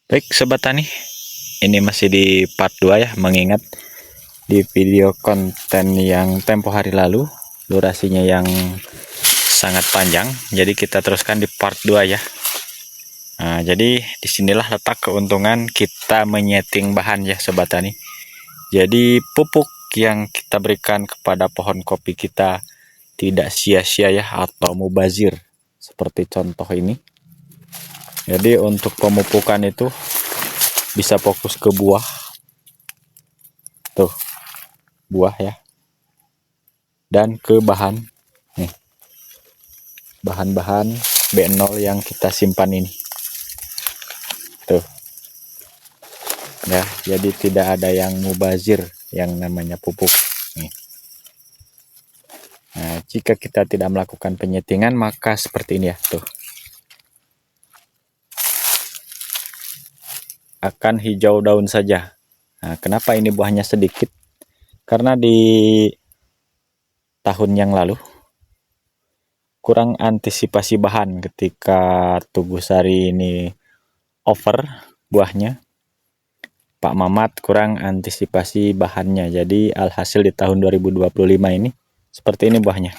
Baik Sobat Tani, ini masih di part 2 ya, mengingat di video konten yang tempo hari lalu durasinya yang sangat panjang, jadi kita teruskan di part 2 ya. Nah, jadi disinilah letak keuntungan kita menyeting bahan ya Sobat Tani. Jadi pupuk yang kita berikan kepada pohon kopi kita tidak sia-sia ya, atau mubazir seperti contoh ini. Jadi untuk pemupukan itu bisa fokus ke buah, tuh buah ya, dan ke bahan nih, bahan-bahan B0 yang kita simpan ini tuh ya. Jadi tidak ada yang mubazir yang namanya pupuk nih. Nah, jika kita tidak melakukan penyetingan maka seperti ini ya, tuh akan hijau daun saja. Nah, kenapa ini buahnya sedikit? Karena di tahun yang lalu kurang antisipasi bahan ketika Tugusari ini over buahnya. Pak Mamat kurang antisipasi bahannya, jadi alhasil di tahun 2025 ini seperti ini buahnya.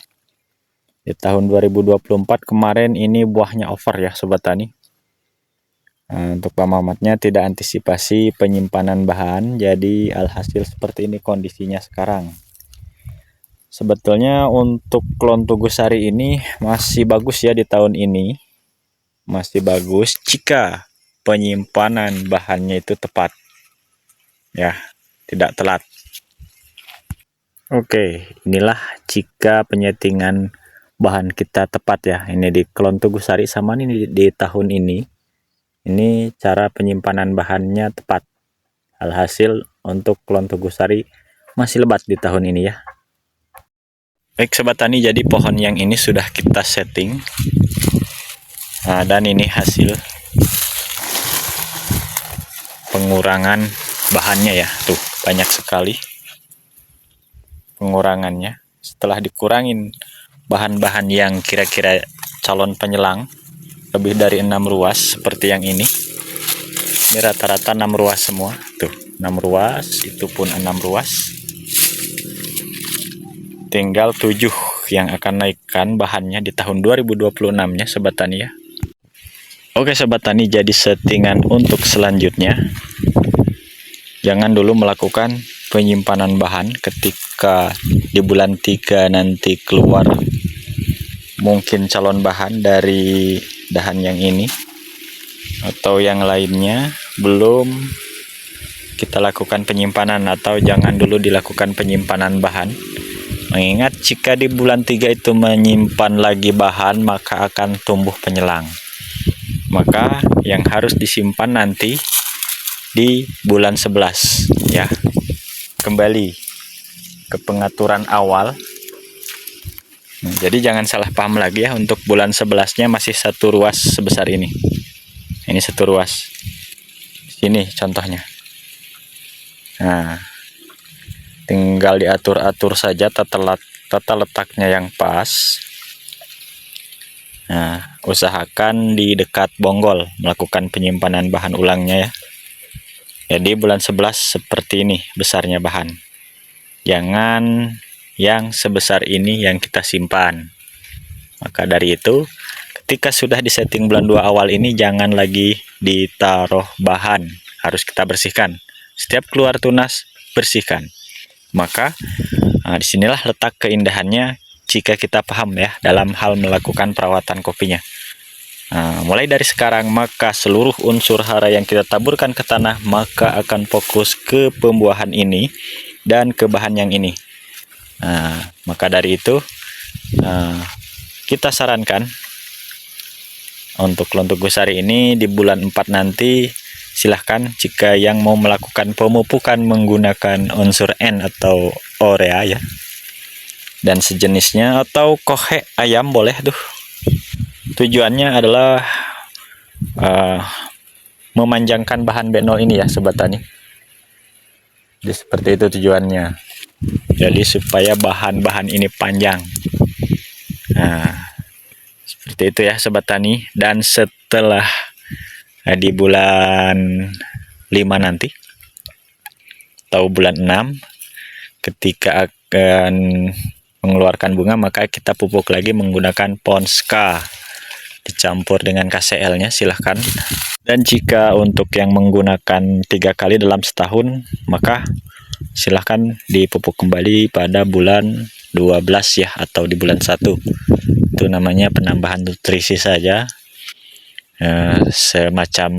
Di tahun 2024 kemarin ini buahnya over ya Sobat Tani. Nah, untuk Pak Mamatnya tidak antisipasi penyimpanan bahan, jadi alhasil seperti ini kondisinya sekarang. Sebetulnya untuk klon Tugusari ini masih bagus ya di tahun ini, masih bagus jika penyimpanan bahannya itu tepat ya, tidak telat. Oke, inilah jika penyetingan bahan kita tepat ya. Ini di klon Tugusari sama ini di tahun ini. Ini cara penyimpanan bahannya tepat. Alhasil untuk klon Tugusari masih lebat di tahun ini ya. Baik Sobat Tani, jadi pohon yang ini sudah kita setting. Nah, dan ini hasil pengurangan bahannya ya. Tuh, banyak sekali pengurangannya. Setelah dikurangin bahan-bahan yang kira-kira calon penyelang lebih dari 6 ruas seperti yang ini rata-rata 6 ruas semua, tuh 6 ruas, itu pun 6 ruas, tinggal 7 yang akan naikkan bahannya di tahun 2026 nya Sobat Tani ya. Oke Sobat Tani, jadi settingan untuk selanjutnya, jangan dulu melakukan penyimpanan bahan ketika di bulan 3 nanti keluar mungkin calon bahan dari dahan yang ini atau yang lainnya, belum kita lakukan penyimpanan, atau jangan dulu dilakukan penyimpanan bahan, mengingat jika di bulan 3 itu menyimpan lagi bahan maka akan tumbuh penyelang. Maka yang harus disimpan nanti di bulan 11 ya. Kembali ke pengaturan awal. Jadi jangan salah paham lagi ya, untuk bulan 11-nya masih satu ruas sebesar ini. Ini satu ruas. Sini contohnya. Nah, tinggal diatur-atur saja tata letaknya yang pas. Nah, usahakan di dekat bonggol melakukan penyimpanan bahan ulangnya ya. Jadi bulan 11 seperti ini besarnya bahan. Jangan yang sebesar ini yang kita simpan. Maka dari itu, ketika sudah disetting bulan 2 awal ini, jangan lagi ditaruh bahan, harus kita bersihkan. Setiap keluar tunas, bersihkan. Maka disinilah letak keindahannya jika kita paham ya dalam hal melakukan perawatan kopinya. Mulai dari sekarang maka seluruh unsur hara yang kita taburkan ke tanah maka akan fokus ke pembuahan ini dan ke bahan yang ini. Maka dari itu kita sarankan untuk klon Tugusari ini di bulan 4 nanti silahkan jika yang mau melakukan pemupukan menggunakan unsur N atau urea ya, dan sejenisnya, atau kohe ayam boleh tuh. Tujuannya adalah memanjangkan bahan B0 ini ya Sobat Tani. Jadi seperti itu tujuannya. Jadi supaya bahan-bahan ini panjang. Nah, seperti itu ya Sobat Tani. Dan setelah di bulan 5 nanti atau bulan 6 ketika akan mengeluarkan bunga, maka kita pupuk lagi menggunakan Ponska dicampur dengan KCL-nya, silahkan. Dan jika untuk yang menggunakan 3 kali dalam setahun, maka silahkan dipupuk kembali pada bulan 12 ya, atau di bulan 1. Itu namanya penambahan nutrisi saja, semacam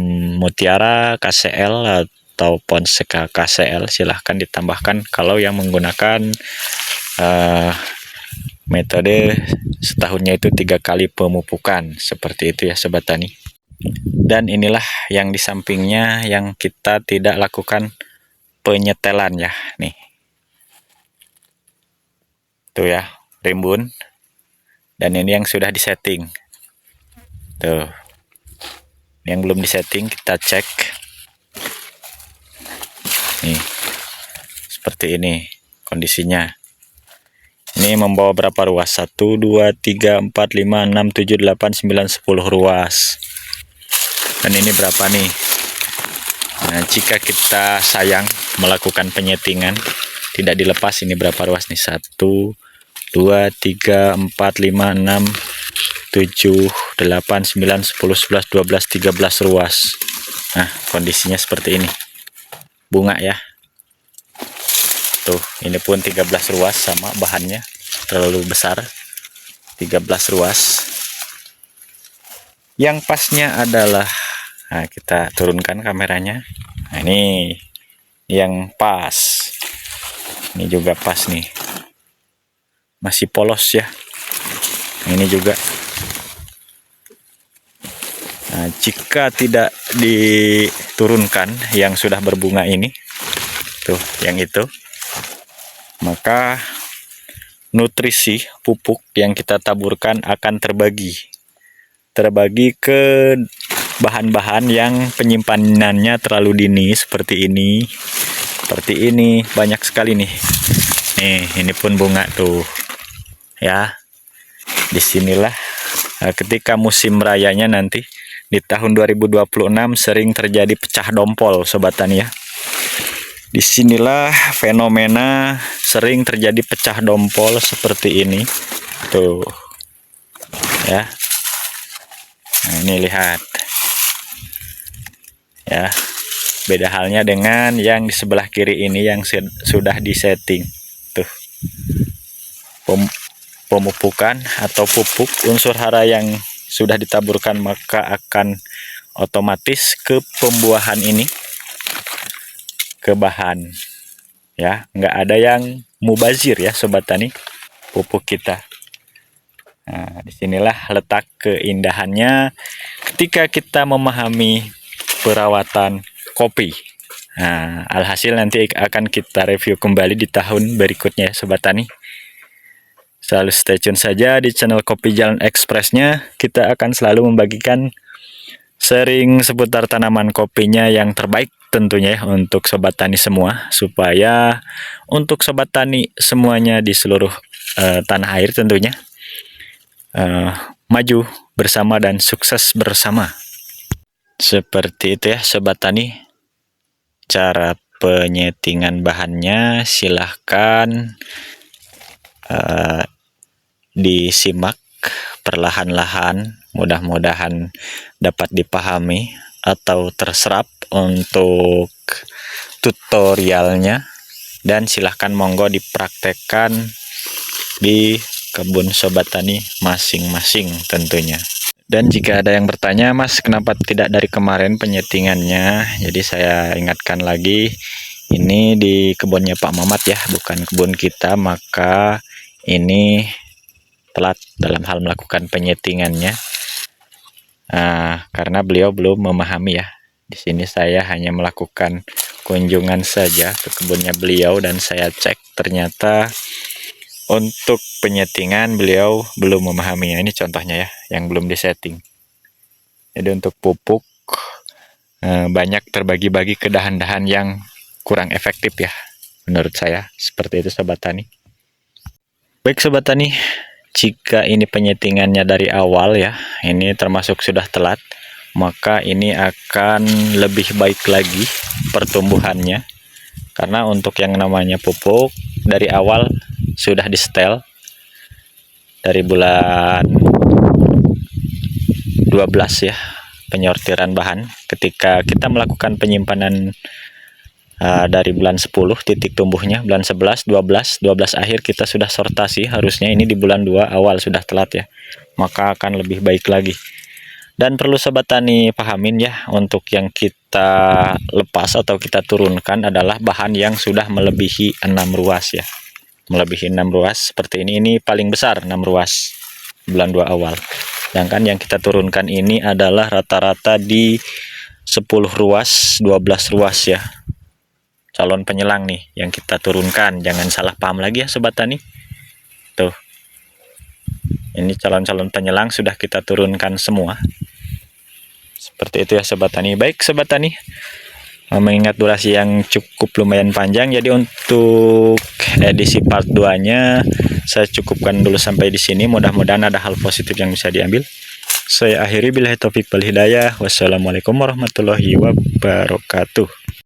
Mutiara KCL atau Ponska KCL, silahkan ditambahkan kalau yang menggunakan metode setahunnya itu 3 kali pemupukan, seperti itu ya Sobat Tani. Dan inilah yang di sampingnya yang kita tidak lakukan penyetelan ya, nih tuh ya, rimbun. Dan ini yang sudah disetting tuh. Yang belum disetting kita cek nih, seperti ini kondisinya. Ini membawa berapa ruas? 1, 2, 3, 4, 5, 6, 7, 8, 9, 10 ruas. Dan ini berapa nih? Nah, jika kita sayang melakukan penyetingan, tidak dilepas, ini berapa ruas nih? 1, 2, 3, 4, 5, 6, 7, 8, 9, 10, 11, 12, 13 ruas. Nah, kondisinya seperti ini. Bunga ya. Tuh, ini pun 13 ruas, sama bahannya terlalu besar. 13 ruas. Yang pasnya adalah, nah kita turunkan kameranya. Nah, ini yang pas. Ini juga pas nih. Masih polos ya. Ini juga. Nah, jika tidak diturunkan yang sudah berbunga ini, tuh yang itu, maka nutrisi pupuk yang kita taburkan akan terbagi ke bahan-bahan yang penyimpanannya terlalu dini, seperti ini, banyak sekali nih. Ini pun bunga tuh ya. Disinilah ketika musim rayanya nanti di tahun 2026 sering terjadi pecah dompol Sobat Tani ya. Disinilah fenomena sering terjadi pecah dompol seperti ini tuh ya. Nah, ini lihat ya, beda halnya dengan yang di sebelah kiri ini yang sudah disetting tuh. Pemupukan atau pupuk unsur hara yang sudah ditaburkan, maka akan otomatis ke pembuahan ini, ke bahan ya, nggak ada yang mubazir ya Sobat Tani pupuk kita. Nah, disinilah letak keindahannya ketika kita memahami perawatan kopi. Nah, alhasil nanti akan kita review kembali di tahun berikutnya ya Sobat Tani. Selalu stay tune saja di channel Kopi Jalan Ekspresnya. Kita akan selalu membagikan sharing seputar tanaman kopinya yang terbaik tentunya ya, untuk Sobat Tani semua, supaya untuk Sobat Tani semuanya di seluruh tanah air tentunya maju bersama dan sukses bersama. Seperti itu ya Sobat Tani, cara penyetingan bahannya. Silahkan disimak perlahan-lahan, mudah-mudahan dapat dipahami atau terserap untuk tutorialnya, dan silahkan monggo dipraktekkan di kebun Sobat Tani masing-masing tentunya. Dan jika ada yang bertanya, Mas kenapa tidak dari kemarin penyetingannya, jadi saya ingatkan lagi, ini di kebunnya Pak Mamat ya, bukan kebun kita, maka ini telat dalam hal melakukan penyetingannya karena beliau belum memahami ya. Di sini saya hanya melakukan kunjungan saja ke kebunnya beliau, dan saya cek ternyata untuk penyetingan beliau belum memahaminya. Ini contohnya ya, yang belum disetting. Jadi untuk pupuk banyak terbagi-bagi ke dahan-dahan yang kurang efektif ya, menurut saya. Seperti itu Sobat Tani. Baik Sobat Tani, jika ini penyetingannya dari awal ya, ini termasuk sudah telat. maka ini akan lebih baik lagi pertumbuhannya. Karena untuk yang namanya pupuk dari awal sudah di setel dari bulan 12 ya, penyortiran bahan. Ketika kita melakukan penyimpanan dari bulan 10 titik tumbuhnya, bulan 11, 12 akhir kita sudah sortasi, harusnya ini di bulan 2 awal sudah telat ya, maka akan lebih baik lagi. Dan perlu sobat tani pahamin ya, untuk yang kita lepas atau kita turunkan adalah bahan yang sudah melebihi 6 ruas ya, melebihi 6 ruas seperti ini paling besar 6 ruas bulan 2 awal. Sedangkan yang kita turunkan ini adalah rata-rata di 10 ruas, 12 ruas ya, calon penyelang nih yang kita turunkan. Jangan salah paham lagi ya sobat tani. Tuh, ini calon-calon penyelang sudah kita turunkan semua. Seperti itu ya sobat tani. Baik sobat tani, mengingat durasi yang cukup lumayan panjang, jadi untuk edisi part 2 nya saya cukupkan dulu sampai di sini. Mudah-mudahan ada hal positif yang bisa diambil. Saya akhiri, billahi taufik wal hidayah. Wassalamualaikum warahmatullahi wabarakatuh.